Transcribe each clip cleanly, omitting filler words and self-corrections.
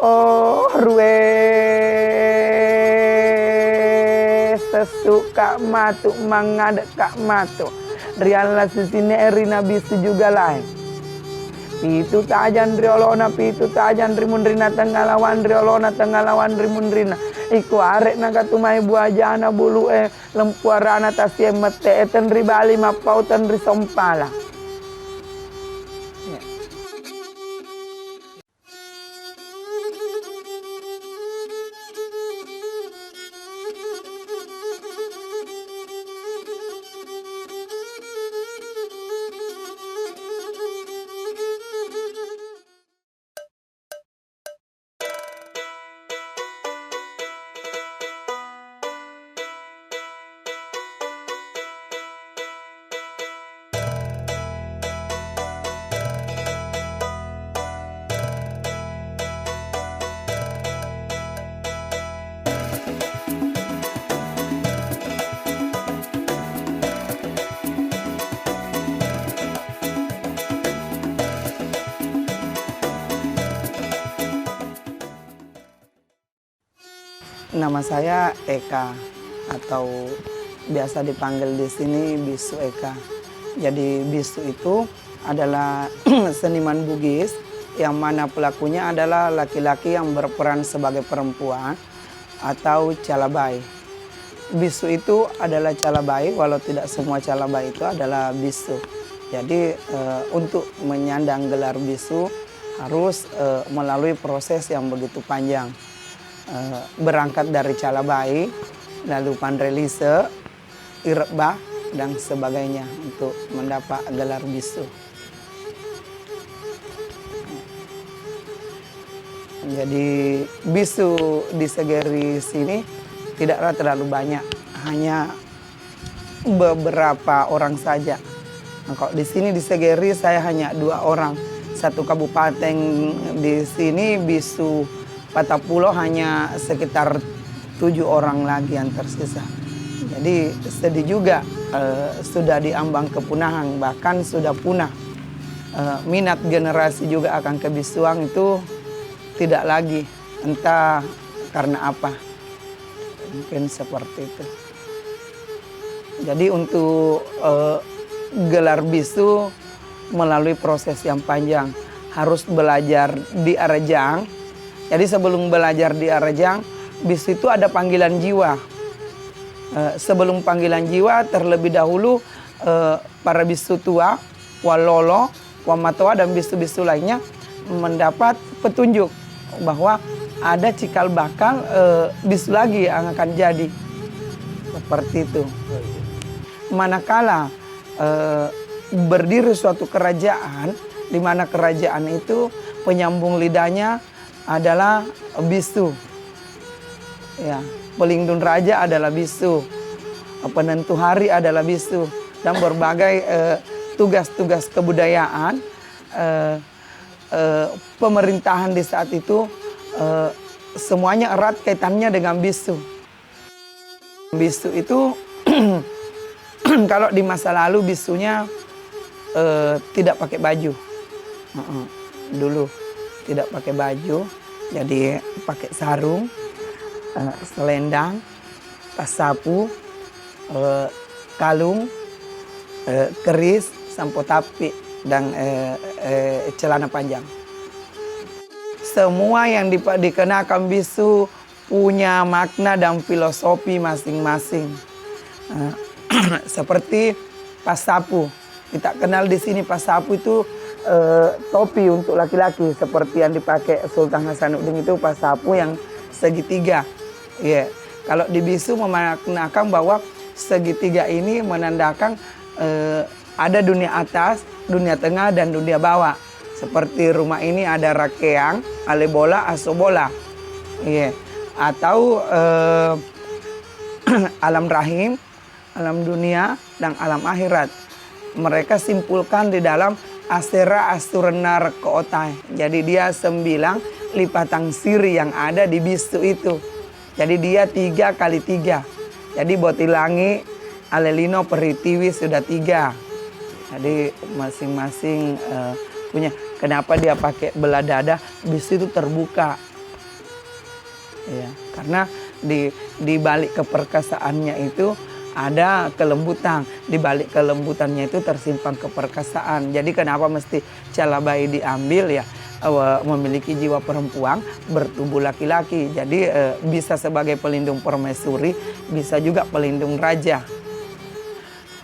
Oh rue sesuka matu mangade kak matu. Riala sisine erina bisu juga lain. Pitu tajan riolona pitu tajan rimunrina tenggalawan riolona tenggalawan rimunrina. Iku arek naga tumai buajana bulu lempuarana tasie mete eten ribali mapau ten risompala. Nama saya Eka atau biasa dipanggil di sini Bisu Eka. Jadi Bisu itu adalah seniman Bugis yang mana pelakunya adalah laki-laki yang berperan sebagai perempuan atau calabai. Bisu itu adalah calabai, walau tidak semua calabai itu adalah bisu. Jadi untuk menyandang gelar bisu harus melalui proses yang begitu panjang. Berangkat dari calabai, lalu pandrelise, irebah, dan sebagainya untuk mendapat gelar bisu. Jadi bisu di Segeri sini tidaklah terlalu banyak, hanya beberapa orang saja. Nah, kalau di sini di Segeri saya hanya 2 orang. Satu kabupaten di sini bisu Patapulo hanya sekitar 7 orang lagi yang tersisa. Jadi sedih juga sudah diambang kepunahan, bahkan sudah punah. Minat generasi juga akan kebisuan itu tidak lagi, entah karena apa. Mungkin seperti itu. Jadi untuk gelar bisu melalui proses yang panjang, harus belajar di Arejang. Jadi sebelum belajar di Arejang, bisu itu ada panggilan jiwa. Sebelum panggilan jiwa, terlebih dahulu para bisu tua, walolo, wamatoa, dan bisu-bisu lainnya mendapat petunjuk bahwa ada cikal bakal bisu lagi yang akan jadi. Seperti itu. Manakala berdiri suatu kerajaan, di mana kerajaan itu penyambung lidahnya adalah bisu. Ya, pelindung raja adalah bisu. Penentu hari adalah bisu. Dan berbagai tugas-tugas kebudayaan pemerintahan di saat itu semuanya erat kaitannya dengan bisu. Bisu itu kalau di masa lalu bisunya tidak pakai baju. Dulu tidak pakai baju, jadi pakai sarung, selendang, tas sapu, kalung, keris, sampo tapi, dan celana panjang. Semua yang dikenakan bisu punya makna dan filosofi masing-masing. Seperti pas sapu, kita kenal di sini pas sapu itu topi untuk laki-laki seperti yang dipakai Sultan Hasanuddin itu pas sapu yang segitiga. Yeah. Kalau di bisu memaknakan bahwa segitiga ini menandakan ada dunia atas, dunia tengah, dan dunia bawah. Seperti rumah ini ada rakeang, alebola, asobola. Yeah. Atau alam rahim, alam dunia, dan alam akhirat. Mereka simpulkan di dalam Asera Asturenar Kootai. Jadi dia 9 lipatan siri yang ada di bisu itu. Jadi dia 3 kali 3. Jadi Botilangi, Alelino, Peritiwi sudah 3. Jadi masing-masing punya. Kenapa dia pakai belah dada? Bisu itu terbuka. Ya, karena di balik keperkasaannya itu ada kelembutan, di balik kelembutannya itu tersimpan keperkasaan. Jadi kenapa mesti Calabai diambil ya? Memiliki jiwa perempuan, bertubuh laki-laki. Jadi bisa sebagai pelindung permaisuri, bisa juga pelindung raja.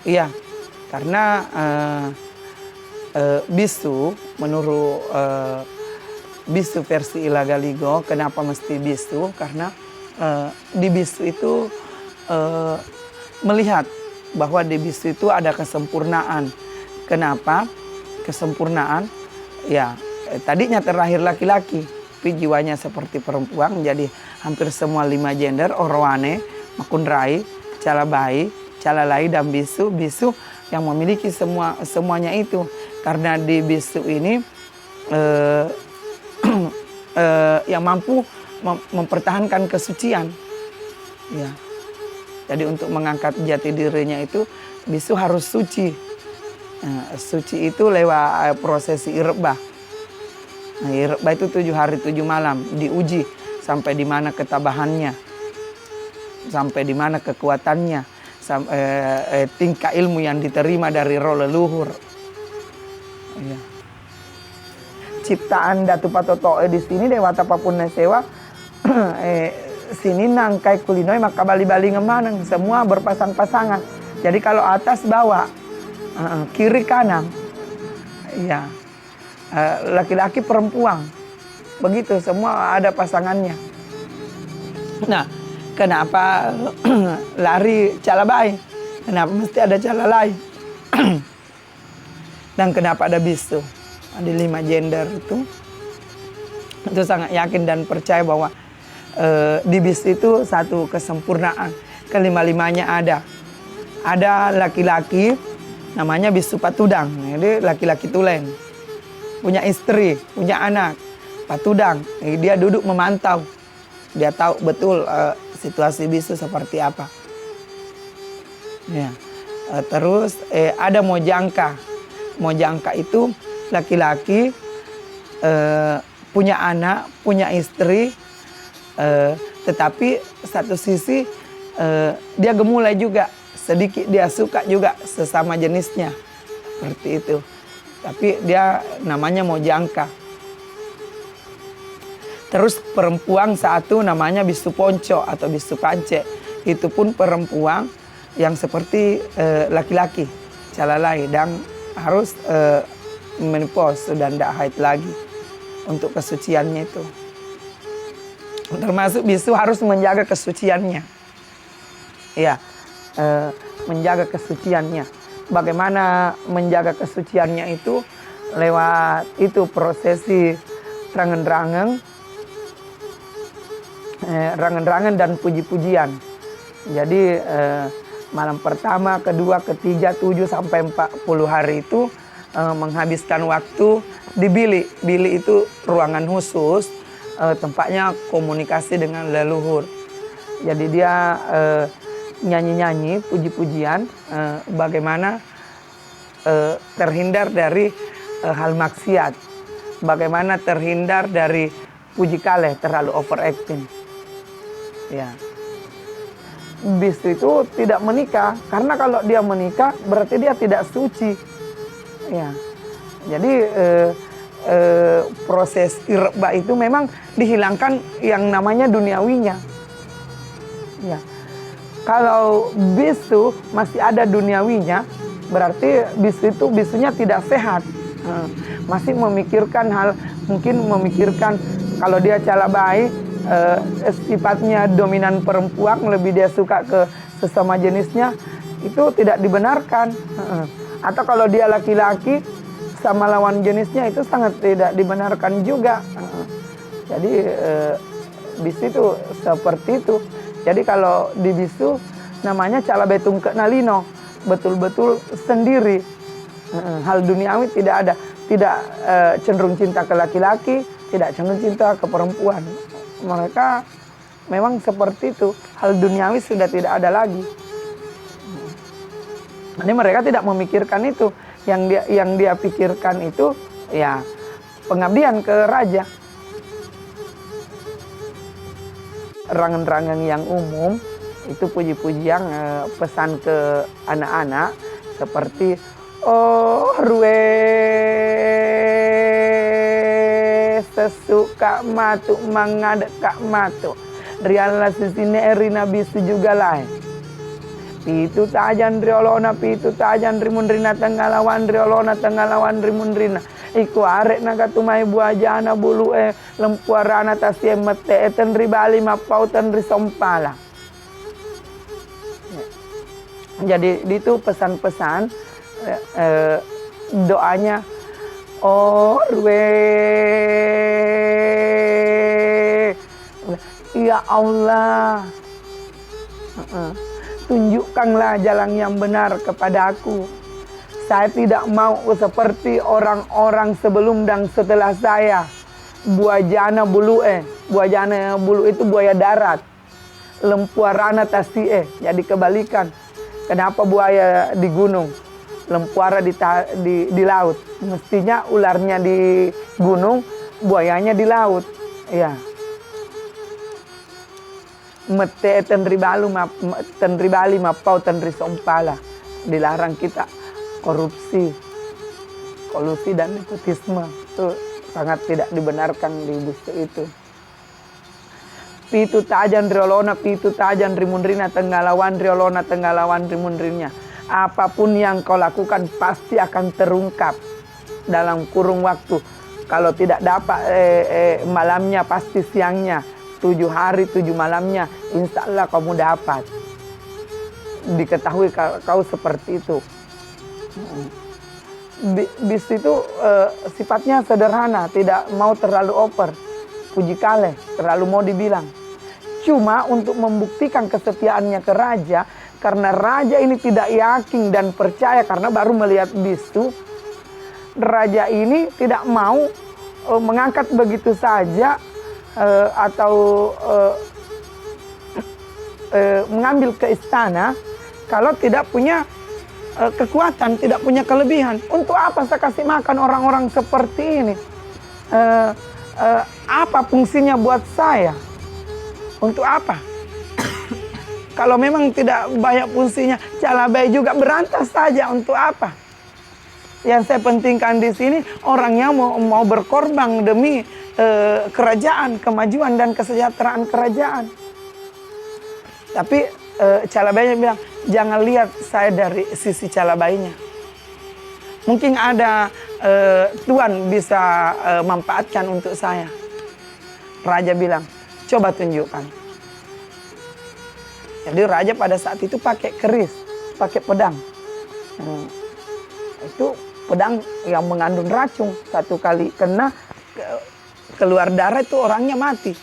Iya, karena bisu menurut bisu versi Ilagaligo, kenapa mesti bisu? Karena di bisu itu melihat bahwa di bisu itu ada kesempurnaan. Kenapa? Kesempurnaan, ya tadinya terlahir laki-laki, tapi jiwanya seperti perempuan. Jadi hampir semua 5 gender, Orowane, Makunrai, Calabai, Calalai, dan bisu. Bisu yang memiliki semuanya itu. Karena di bisu ini yang mampu mempertahankan kesucian. Ya. Jadi untuk mengangkat jati dirinya itu bisu harus suci. Suci itu lewat prosesi irbah. Nah, irbah itu 7 hari 7 malam diuji sampai di mana ketabahannya, sampai di mana kekuatannya, tingkah ilmu yang diterima dari roh leluhur. Ya. Ciptaan Datu Patotoe di sini Dewata Papuna Sewa sini nangkai kulinoi maka bali-bali ngemanang, semua berpasang-pasangan. Jadi kalau atas bawah, kiri kanan, ya laki-laki perempuan, begitu semua ada pasangannya. Nah, kenapa lari Calabai? Kenapa mesti ada Calalai? Dan kenapa ada bisu? Ada 5 gender itu sangat yakin dan percaya bahwa di bisu itu satu kesempurnaan. Kelima-limanya ada. Ada laki-laki namanya bisu Patudang. Jadi laki-laki tulen. Punya istri, punya anak. Patudang. Dia duduk memantau. Dia tahu betul situasi bisu seperti apa. Ya. Terus ada Mojangka. Mojangka itu laki-laki punya anak, punya istri, tetapi satu sisi dia gemulai juga, sedikit dia suka juga sesama jenisnya, seperti itu. Tapi dia namanya Mojangka. Terus perempuan satu namanya bisu Ponco atau bisu Pance. Itu pun perempuan yang seperti laki-laki, Calalai, dan harus menopause dan tidak haid lagi untuk kesuciannya itu. Termasuk bisu harus menjaga kesuciannya. Ya, menjaga kesuciannya. Bagaimana menjaga kesuciannya itu? Lewat itu prosesi rangen-rangen, rangen-rangen dan puji-pujian. Jadi malam pertama, kedua, ketiga, 7 sampai 40 hari itu menghabiskan waktu di bilik. Bilik itu ruangan khusus, tempatnya komunikasi dengan leluhur. Jadi dia nyanyi-nyanyi, puji-pujian, bagaimana terhindar dari hal maksiat, bagaimana terhindar dari puji kaleh, terlalu overacting. Ya. Bisu itu tidak menikah, karena kalau dia menikah berarti dia tidak suci. Ya. Jadi proses irba itu memang dihilangkan yang namanya duniawinya. Ya. Kalau bisu masih ada duniawinya, berarti bisu itu bisunya tidak sehat. Masih memikirkan hal, mungkin memikirkan kalau dia Calabai, sifatnya dominan perempuan, lebih dia suka ke sesama jenisnya, itu tidak dibenarkan. Atau kalau dia laki-laki sama lawan jenisnya, itu sangat tidak dibenarkan juga. Jadi bisu itu seperti itu. Jadi kalau di bisu namanya Calabai Tungke Nalino, betul-betul sendiri. Hal duniawi tidak ada, tidak cenderung cinta ke laki-laki, tidak cenderung cinta ke perempuan. Mereka memang seperti itu, hal duniawi sudah tidak ada lagi. Jadi mereka tidak memikirkan itu, yang dia pikirkan itu ya pengabdian ke raja. rangan-rangan yang umum, itu puji-pujian pesan ke anak-anak seperti oh rue sesuka matu mangada kak matu riala sisine erina bisu juga lain. Pitu tajan riolona pitu tajan rimunrina tenggalawan riolona tenggalawan rimunrina iku arek naga tumai buajana bulu lempuarana tasie mete tenri bali mapau tenri sompala. Jadi itu pesan-pesan doanya oh rwe ya Allah, tunjukkanlah jalan yang benar kepada aku. Saya tidak mau seperti orang-orang sebelum dan setelah saya. Buajana bulu buajana bulu itu buaya darat. Lempuarana tasie, jadi kebalikan. Kenapa buaya di gunung, lempuara di laut? Mestinya ularnya di gunung, buayanya di laut. Ya. Mete tenri bali mapau tenri sompala. Dilarang kita korupsi, kolusi dan nepotisme. Itu sangat tidak dibenarkan di buku itu. Pitu tajan riolona pitu tajan rimunrina tenggalawan riolona tenggalawan rimunrinya. Apapun yang kau lakukan pasti akan terungkap dalam kurung waktu. Kalau tidak dapat malamnya pasti siangnya. 7 hari 7 malamnya insya Allah kamu dapat. Diketahui kau seperti itu. Bis itu sifatnya sederhana, tidak mau terlalu over, puji kaleh, terlalu mau dibilang. Cuma untuk membuktikan kesetiaannya ke raja, karena raja ini tidak yakin dan percaya karena baru melihat bisu, raja ini tidak mau mengangkat begitu saja atau mengambil ke istana kalau tidak punya kekuatan, tidak punya kelebihan. Untuk apa saya kasih makan orang-orang seperti ini? Apa fungsinya buat saya? Untuk apa? Kalau memang tidak banyak fungsinya, Calabai juga berantas saja. Untuk apa? Yang saya pentingkan di sini orangnya mau berkorban demi kerajaan, kemajuan dan kesejahteraan kerajaan. Tapi Calabainya bilang, jangan lihat saya dari sisi Calabainya. Mungkin ada Tuhan bisa manfaatkan untuk saya. Raja bilang, coba tunjukkan. Jadi raja pada saat itu pakai keris, pakai pedang. Itu pedang yang mengandung racun. Satu kali kena keluar darah itu orangnya mati.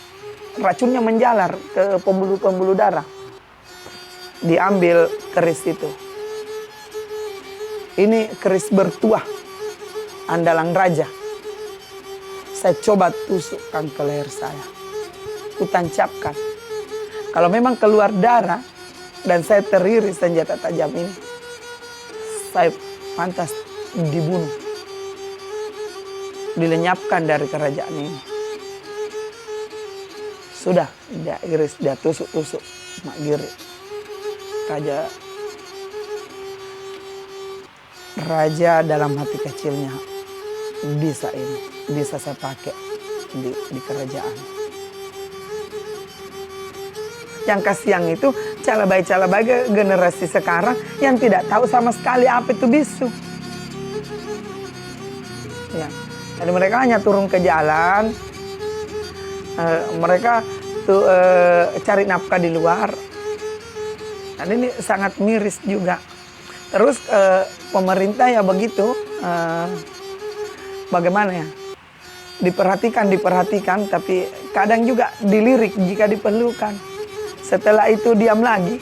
Racunnya menjalar ke pembuluh-pembuluh darah. Diambil keris itu. Ini keris bertuah, andalan raja. Saya coba tusukkan ke leher saya. Kutancapkan. Kalau memang keluar darah dan saya teriris senjata tajam ini, saya pantas dibunuh. Dilenyapkan dari kerajaan ini. Sudah, dia iris, dia tusuk-tusuk, mak giri. Raja dalam hati kecilnya, bisa ini, bisa saya pakai di kerajaan. Yang kasihan itu Calabai generasi sekarang yang tidak tahu sama sekali apa itu bisu. Ya. Jadi mereka hanya turun ke jalan, mereka tuh cari nafkah di luar. Dan ini sangat miris juga. Terus pemerintah ya begitu, bagaimana ya? Diperhatikan, tapi kadang juga dilirik jika diperlukan. Setelah itu diam lagi.